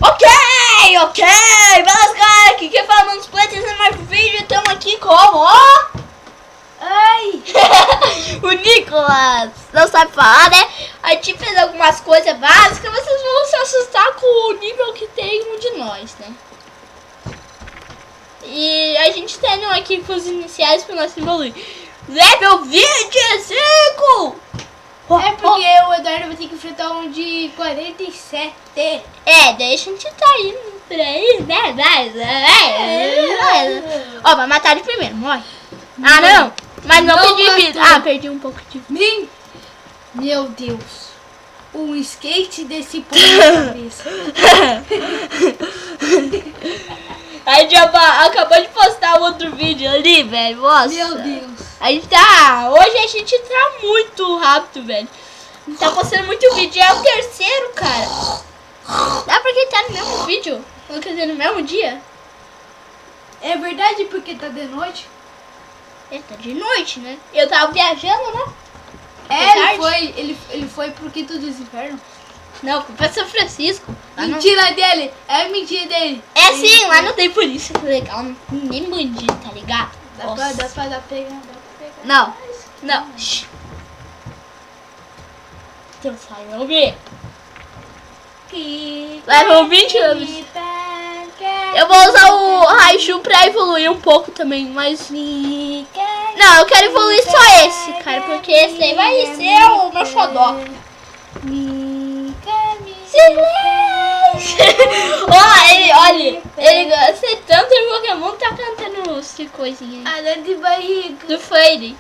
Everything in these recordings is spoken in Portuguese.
Ok. Beleza, galera, aqui quem fala nos plays é mais um vídeo. Estamos aqui com Ai! o Nicolas. Não sabe falar, né? A gente fez algumas coisas básicas. Vocês vão se assustar com o nível que tem um de nós, né? E a gente tem aqui com os iniciais para nós evoluir. Level 25! É porque o Eduardo vai ter que enfrentar um de 47. É, daí a gente tá indo por aí, né? Ó, vai matar ele primeiro, morre. Ah, não! Mas não perdi vida. Ah, perdi um pouco de vida. Meu Deus. Um skate desse povo na cabeça. A gente acabou de postar um outro vídeo ali, velho. Nossa. Meu Deus. Hoje a gente tá muito rápido, velho. Tá postando muito vídeo. É o terceiro, cara. Dá pra quem tá no mesmo vídeo? Quer dizer, no mesmo dia? É verdade porque tá de noite? É, tá de noite, né? Eu tava viajando, né? Ele foi pro Quinto dos Infernos. Não, fui pra São Francisco. Mentira dele! É mentira dele! É sim, lá não tem polícia, tá legal. Nem bandido, tá ligado? Dá pra pegar. Não. Shhh. Então sai, não ver. Level 20 anos. Eu vou usar o Raichu pra evoluir um pouco também, mas... Não, eu quero evoluir só esse, cara, porque esse aí vai ser o meu xodó. Silêncio! Olha, ele gosta tanto de Pokémon, tá cantando esse coisinha aí. Área de barriga. Do Fairy.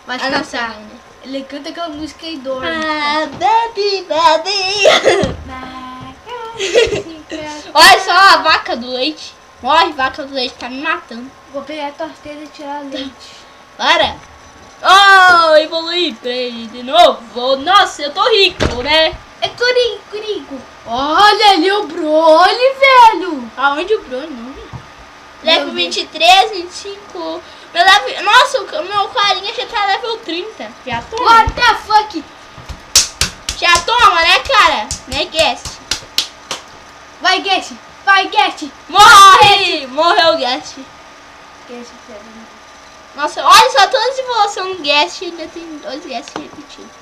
Mas não cantar. sei, né? Ele canta aquela música e dorme. Baby. Olha só a vaca do leite. Morre, vaca do leite, tá me matando. Vou pegar a torteira e tirar leite. Para. Oh, evoluí pra ele de novo. Nossa, eu tô rico, né? É Curico. Olha ali o Broly, velho. Aonde o Bruno? Não vi. Level 23, 25. Meu level... Nossa, o meu carinha já tá level 30. Já toma. What the fuck? Já toma, né, cara? Né, Guest? Vai, Guest. Morre! Morreu o Guest. Guest, Nossa, olha só todas as evoluções do Guest. Ainda tem 2 Guest repetidos.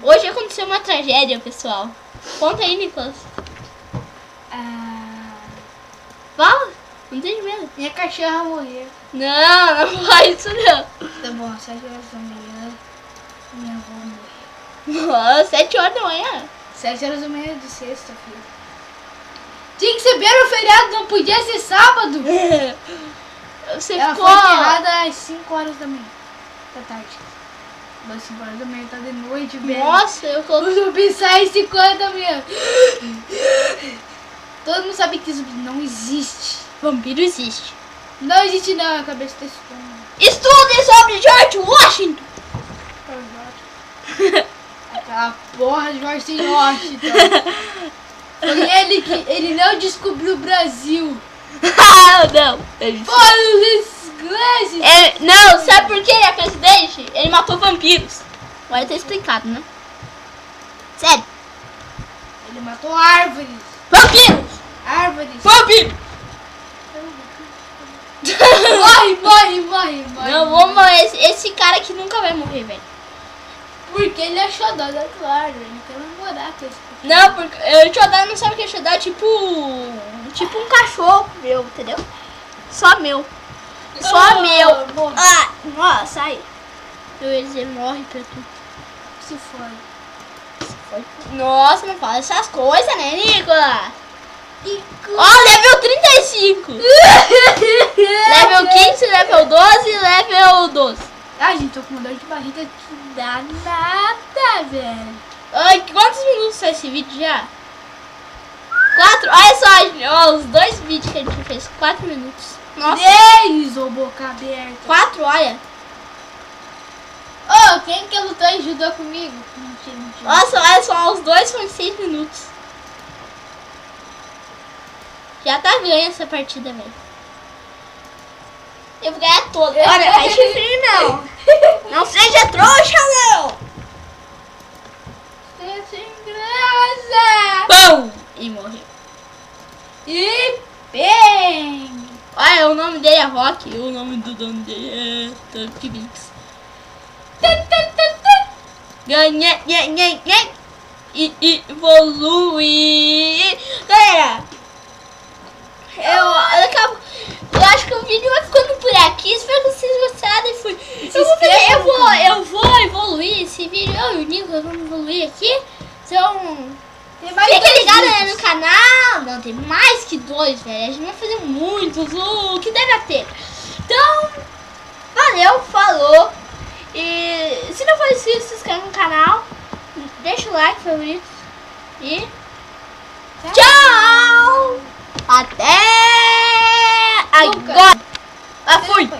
Hoje aconteceu uma tragédia, pessoal. Conta aí, Nicolas. Fala. Não tem medo. Minha cachorra morreu. Não faz isso não. Tá bom, 7 horas da manhã. Minha avó morreu. Nossa, 7 horas da manhã. 7 horas da manhã de sexta-feira. Tinha que ser bem o feriado, não podia ser sábado. Você Ela ficou... foi enterrada às 5 horas da manhã. Da tarde. Mas 5 horas da manhã tá de noite, velho. Nossa, eu O coloquei... zumbi sai às 5 horas da manhã. Todo mundo sabe que zumbi não existe. Vampiro existe. Não existe não, a cabeça tá escondida. Estude sobre George Washington. Aquela porra de George Washington. Foi ele não descobriu o Brasil. Não. Foi os ingleses. Não, sabe por que é presidente? Ele matou vampiros. Agora tá explicado, né? Sério. Ele matou árvores. Vampiros! Árvores. Vampiro! Morre. Não, vou morrer. Esse cara aqui nunca vai morrer, velho. Porque ele é xodó da Clara. Ele quer namorar com esse cara. Não, porque o Xodó não sabe o que é Xodó, tipo um cachorro meu, entendeu? Só meu. Só meu. Morre. Ah, nossa, sai. Eu ia dizer, morre pra tu. Se foi. Nossa, não fala essas coisas, né, Nicolas? Ó, level 35. Level 15, level 12, level 12. Ai, gente, tô com uma dor de barriga que dá nada, velho. Ai, quantos minutos é esse vídeo já? 4? Olha só, ó, os 2 vídeos que a gente fez, 4 minutos. Nossa. 10, ô boca aberta. 4, olha. Ô, quem que lutou e ajudou comigo? Mentira. Nossa, olha só, os 2 foram 6 minutos. Já tá ganha essa partida, velho. Eu vou ganhar toda. Olha, vai chifre não. Não seja de bits. Ganhei. E evolui. Galera, eu acho que o vídeo vai ficando por aqui. Espero que vocês gostaram. Eu vou evoluir esse vídeo. Eu e o Nicolas vamos evoluir aqui. Então, fique ligado aí no canal. Não, tem mais que 2, velho. A gente vai fazer muitos. O que deve ter. Então, valeu, falou. E se não for inscrito, se inscreve no canal. Deixa o like, favorito. E tchau! Até agora! Fui!